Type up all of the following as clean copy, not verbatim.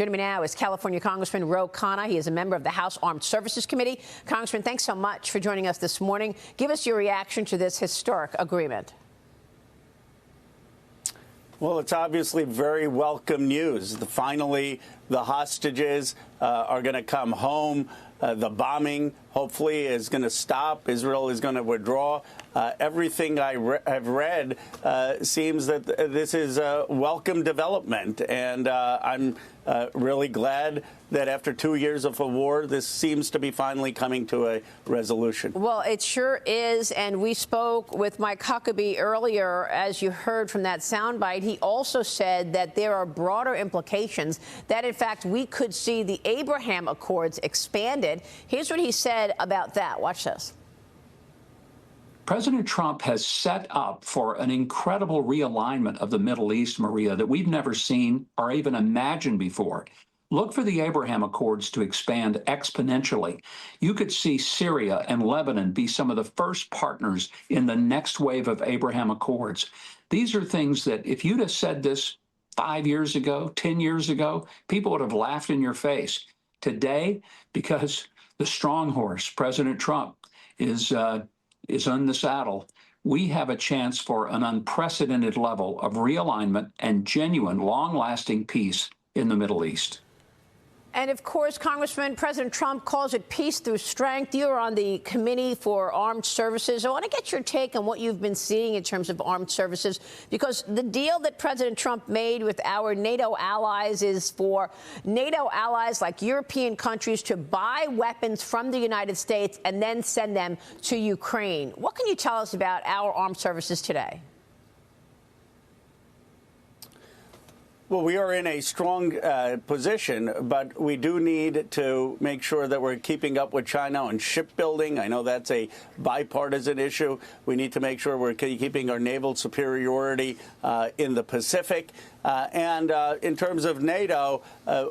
Joining me now is California Congressman Khanna. He is a member of the House Armed Services Committee. Congressman, thanks so much for joining us this morning. Give us your reaction to this historic agreement. Well, it's obviously very welcome news. Finally, the hostages are going to come home. The bombing, hopefully, is going to stop. Israel is going to withdraw. Everything I have read seems that this is a welcome development. And I'm really glad that after 2 years of a war, this seems to be finally coming to a resolution. Well, it sure is. And we spoke with Mike Huckabee earlier, as you heard from that soundbite. He also said that there are broader implications, that, in fact, we could see the Abraham Accords expanded. Here's what he said about that. Watch this. President Trump has set up for an incredible realignment of the Middle East, Maria, that we've never seen or even imagined before. Look for the Abraham Accords to expand exponentially. You could see Syria and Lebanon be some of the first partners in the next wave of Abraham Accords. These are things that if you'd have said this 5 years ago, 10 years ago, people would have laughed in your face. Today, because the strong horse, President Trump, is on the saddle, we have a chance for an unprecedented level of realignment and genuine, long-lasting peace in the Middle East. And, of course, Congressman, President Trump calls it peace through strength. You're on the Committee for Armed Services. I want to get your take on what you've been seeing in terms of armed services, because the deal that President Trump made with our NATO allies is for NATO allies like European countries to buy weapons from the United States and then send them to Ukraine. What can you tell us about our armed services today? Well, we are in a strong position, but we do need to make sure that we're keeping up with China on shipbuilding. I know that's a bipartisan issue. We need to make sure we're keeping our naval superiority in the Pacific. And in terms of NATO,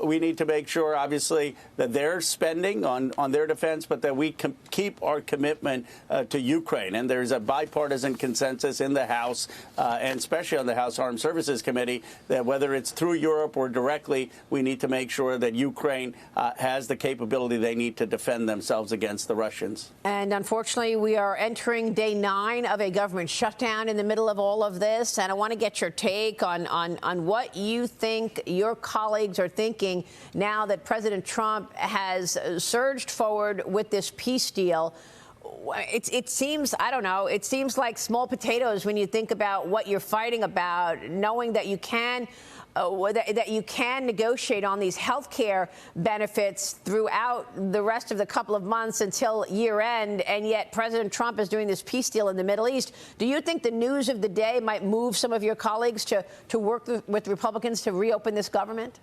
we need to make sure, obviously, that they're spending on their defense, but that we keep our commitment to Ukraine. And there's a bipartisan consensus in the House, and especially on the House Armed Services Committee, that whether it's through Europe or directly, we need to make sure that Ukraine has the capability they need to defend themselves against the Russians. And unfortunately, we are entering day 9 of a government shutdown in the middle of all of this. And I want to get your take on what you think your colleagues are thinking now that President Trump has surged forward with this peace deal. It seems, I don't know, it seems like small potatoes when you think about what you're fighting about, knowing that you can negotiate on these health care benefits throughout the rest of the couple of months until year end, and yet President Trump is doing this peace deal in the Middle East. Do you think the news of the day might move some of your colleagues to work with Republicans to reopen this government?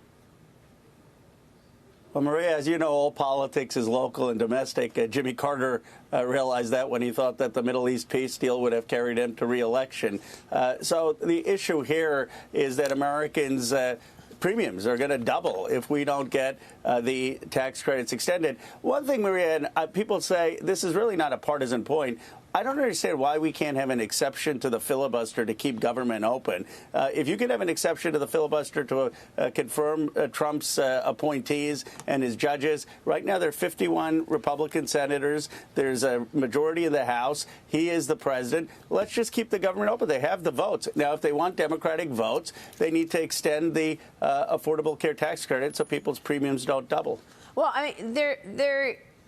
Well, Maria, as you know, all politics is local and domestic. Jimmy Carter realized that when he thought that the Middle East peace deal would have carried him to re-election. So the issue here is that Americans' premiums are going to double if we don't get the tax credits extended. One thing, Maria, and people say this is really not a partisan point. I don't understand why we can't have an exception to the filibuster to keep government open. If you can have an exception to the filibuster to confirm Trump's appointees and his judges, right now there are 51 Republican senators. There's a majority in the House. He is the president. Let's just keep the government open. They have the votes. Now, if they want Democratic votes, they need to extend the Affordable Care Tax Credit so people's premiums don't double. Well, I mean,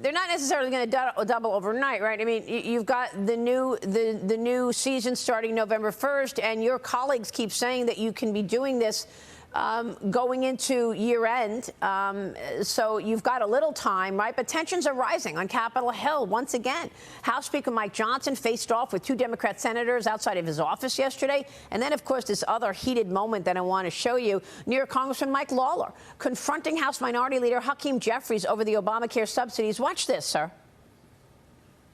they're not necessarily going to double overnight, right? I mean, you've got the new season starting November 1st, and your colleagues keep saying that you can be doing this going into year end. So you've got a little time, right? But tensions are rising on Capitol Hill once again. House Speaker Mike Johnson faced off with 2 Democrat senators outside of his office yesterday. And then, of course, this other heated moment that I want to show you. New York Congressman Mike Lawler confronting House Minority Leader Hakeem Jeffries over the Obamacare subsidies. Watch this, sir.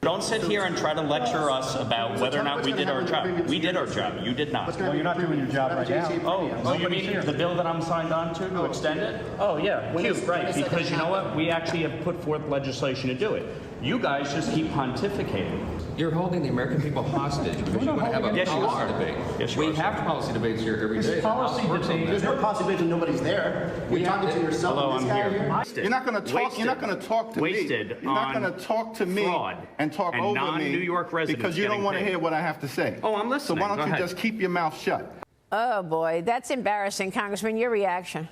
Don't sit here and try to lecture us about whether or not we did our job. We did our job. You did not. Well, you're not doing your job right now. Oh, you mean the bill that I'm signed on to extend it? Oh, yeah, cute, right. Because you know what? We actually have put forth legislation to do it. You guys just keep pontificating. You're holding the American people hostage because you want to have a Yes, you policy are. debate. Yes, you we are, have sir. policy debates here every day. There's no policy debate when nobody's there. You're talking to yourself. Hello, and this I'm guy here. You're not going to talk. Wasted. You're not going to talk to Wasted me. You're not on going to talk to me fraud and talk and over non-New me York residents because you don't getting want to paid. hear what I have to say. Oh, I'm listening. So why Go don't you ahead. just keep your mouth shut? Oh, boy, that's embarrassing. Congressman, your reaction?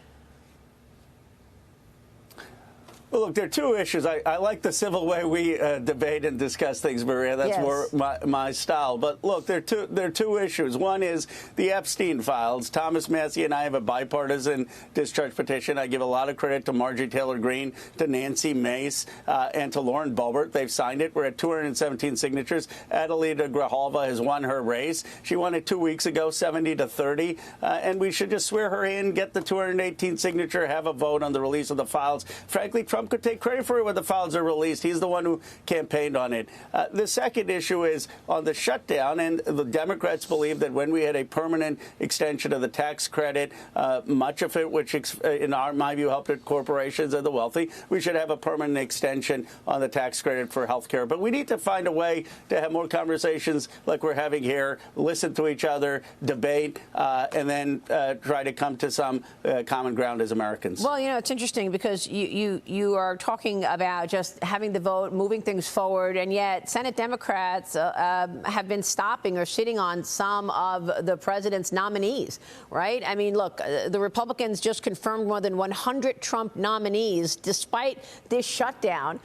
Well, look, there are two issues. I like the civil way we debate and discuss things, Maria. That's Yes. more my style. But look, there are two issues. One is the Epstein files. Thomas Massey and I have a bipartisan discharge petition. I give a lot of credit to Marjorie Taylor Greene, to Nancy Mace, and to Lauren Boebert. They've signed it. We're at 217 signatures. Adelita Grijalva has won her race. She won it 2 weeks ago, 70-30. And we should just swear her in, get the 218 signature, have a vote on the release of the files. Frankly, Trump could take credit for it when the files are released. He's the one who campaigned on it. The second issue is on the shutdown, and the Democrats believe that when we had a permanent extension of the tax credit, much of it, which in my view helped corporations and the wealthy, we should have a permanent extension on the tax credit for health care. But we need to find a way to have more conversations like we're having here, listen to each other, debate, and then try to come to some common ground as Americans. Well, you know, it's interesting because you are talking about just having the vote, moving things forward, and yet Senate Democrats have been stopping or sitting on some of the president's nominees, right? I mean, look, the Republicans just confirmed more than 100 Trump nominees despite this shutdown.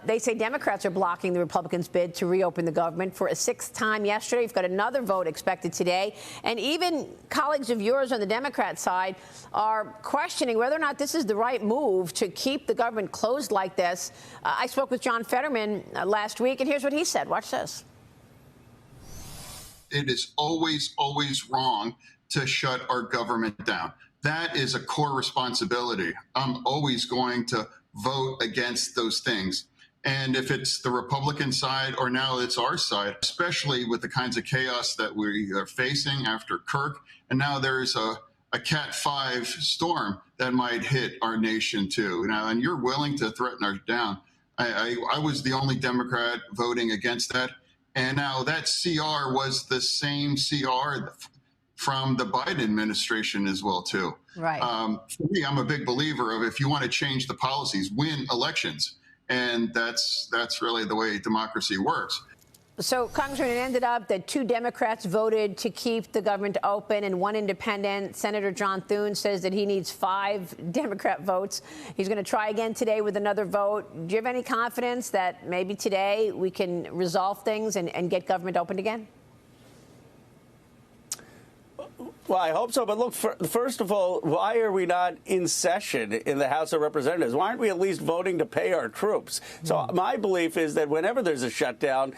They say Democrats are blocking the Republicans' bid to reopen the government for a sixth time yesterday. You've got another vote expected today. And even colleagues of yours on the Democrat side are questioning whether or not this is the right move to keep the government closed like this. I spoke with John Fetterman last week, and here's what he said. Watch this. It is always, always wrong to shut our government down. That is a core responsibility. I'm always going to vote against those things. And if it's the Republican side or now it's our side, especially with the kinds of chaos that we are facing after Kirk, and now there's a Cat 5 storm that might hit our nation too. Now, and you're willing to threaten us down. I was the only Democrat voting against that. And now that CR was the same CR from the Biden administration as well, too. Right. For me, I'm a big believer of if you want to change the policies, win elections. And that's really the way democracy works. So, Congressman, it ended up that 2 Democrats voted to keep the government open and 1 independent. Senator John Thune says that he needs 5 Democrat votes. He's going to try again today with another vote. Do you have any confidence that maybe today we can resolve things and get government opened again? Well, I hope so. But look, first of all, why are we not in session in the House of Representatives? Why aren't we at least voting to pay our troops? So my belief is that whenever there's a shutdown,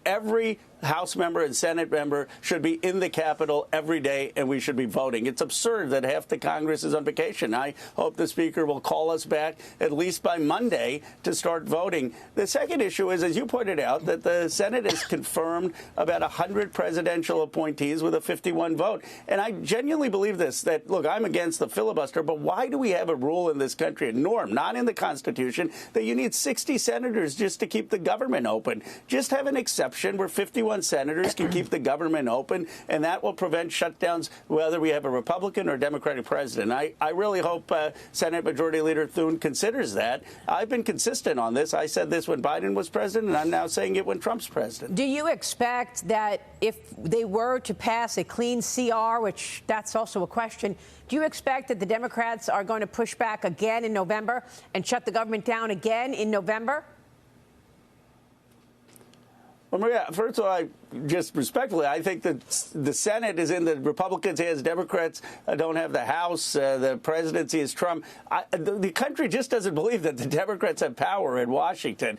every House member and Senate member should be in the Capitol every day, and we should be voting. It's absurd that half the Congress is on vacation. I hope the Speaker will call us back at least by Monday to start voting. The second issue is, as you pointed out, that the Senate has confirmed about 100 presidential appointees with a 51 vote. And I genuinely believe this, that, look, I'm against the filibuster, but why do we have a rule in this country, a norm, not in the Constitution, that you need 60 senators just to keep the government open? Just have an exception where 51 senators can keep the government open, and that will prevent shutdowns whether we have a Republican or Democratic president. I really hope Senate Majority Leader Thune considers that. I've been consistent on this. I said this when Biden was president, and I'm now saying it when Trump's president. Do you expect that if they were to pass a clean CR, which that's also a question, do you expect that the Democrats are going to push back again in November and shut the government down again in November? Well, Maria, first of all, just respectfully, I think that the Senate is in the Republicans' hands. Democrats don't have the House. The presidency is Trump. The country just doesn't believe that the Democrats have power in Washington.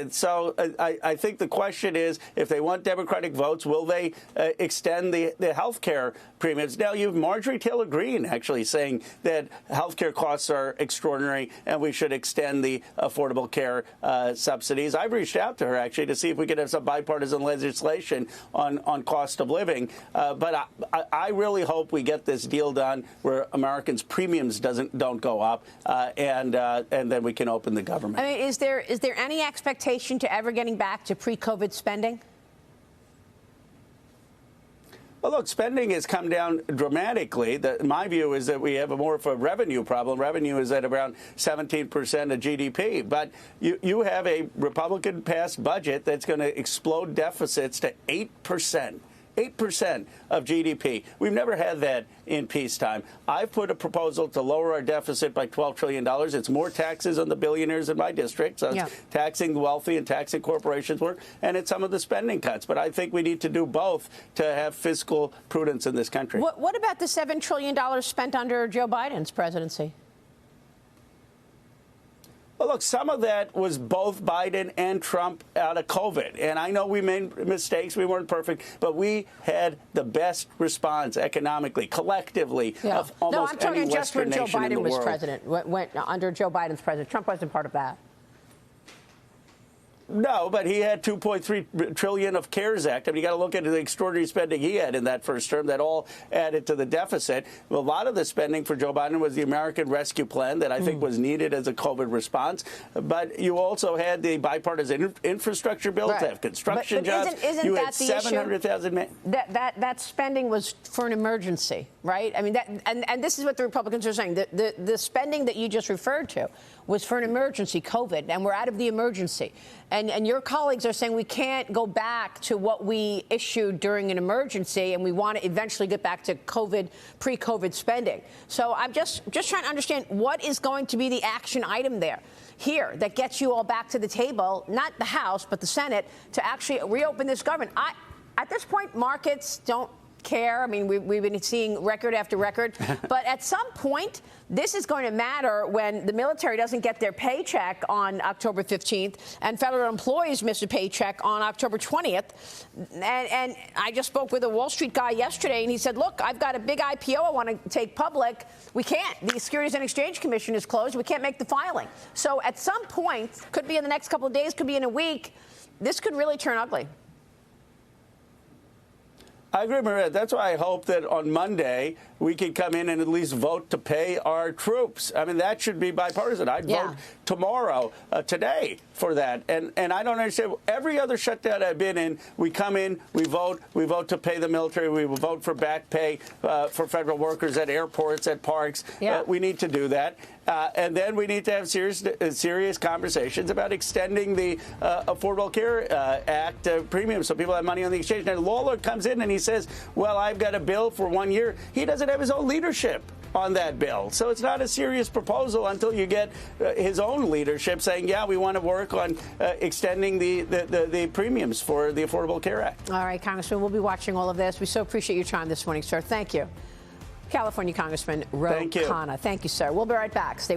So I think the question is, if they want Democratic votes, will they extend the health care premiums? Now, you have Marjorie Taylor Greene actually saying that health care costs are extraordinary and we should extend the Affordable Care subsidies. I've reached out to her, actually, to see if we could have some bipartisan legislation on cost of living. But I really hope we get this deal done where Americans' premiums don't go up, and then we can open the government. I mean, is there any expectation to ever getting back to pre-COVID spending? Well, look, spending has come down dramatically. My view is that we have more of a revenue problem. Revenue is at around 17% of GDP. But you have a Republican-passed budget that's going to explode deficits to 8%. 8% of GDP. We've never had that in peacetime. I've put a proposal to lower our deficit by $12 trillion. It's more taxes on the billionaires in my district, so it's taxing the wealthy and taxing corporations more, and it's some of the spending cuts. But I think we need to do both to have fiscal prudence in this country. What about the $7 trillion spent under Joe Biden's presidency? Well, look, some of that was both Biden and Trump out of COVID. And I know we made mistakes. We weren't perfect. But we had the best response economically, collectively, of almost any Western nation in the world. No, I'm talking just when Joe Biden was president, went under Joe Biden's president. Trump wasn't part of that. No, but he had $2.3 trillion of CARES Act. I mean, you got to look at the extraordinary spending he had in that first term that all added to the deficit. Well, a lot of the spending for Joe Biden was the American Rescue Plan that I think was needed as a COVID response. But you also had the bipartisan infrastructure bill to have construction jobs. Isn't you that had the 700,000 men. That spending was for an emergency, right? I mean, and this is what the Republicans are saying. The spending that you just referred to was for an emergency, COVID, and we're out of the emergency. And your colleagues are saying we can't go back to what we issued during an emergency, and we want to eventually get back to COVID, pre-COVID spending. So I'm just trying to understand what is going to be the action item there here that gets you all back to the table, not the House, but the Senate, to actually reopen this government. At this point, markets don't care. I mean, we've been seeing record after record. But at some point, this is going to matter when the military doesn't get their paycheck on October 15th and federal employees miss a paycheck on October 20th. And I just spoke with a Wall Street guy yesterday, and he said, look, I've got a big IPO I want to take public. We can't. The Securities and Exchange Commission is closed. We can't make the filing. So at some point, could be in the next couple of days, could be in a week, this could really turn ugly. I agree, Maria. That's why I hope that on Monday we can come in and at least vote to pay our troops. I mean, that should be bipartisan. I'd vote tomorrow, today, for that. And I don't understand. Every other shutdown I've been in, we come in, we vote to pay the military, we vote for back pay for federal workers at airports, at parks. We need to do that. And then we need to have serious conversations about extending the Affordable Care Act premium so people have money on the exchange. Now, Lawler comes in and he says, well, I've got a bill for 1 year. He doesn't have his own leadership on that bill. So it's not a serious proposal until you get his own leadership saying, yeah, we want to work on extending the premiums for the Affordable Care Act. All right, Congressman, we'll be watching all of this. We so appreciate your time this morning, sir. Thank you. California Congressman Khanna. Thank you, sir. We'll be right back. Stay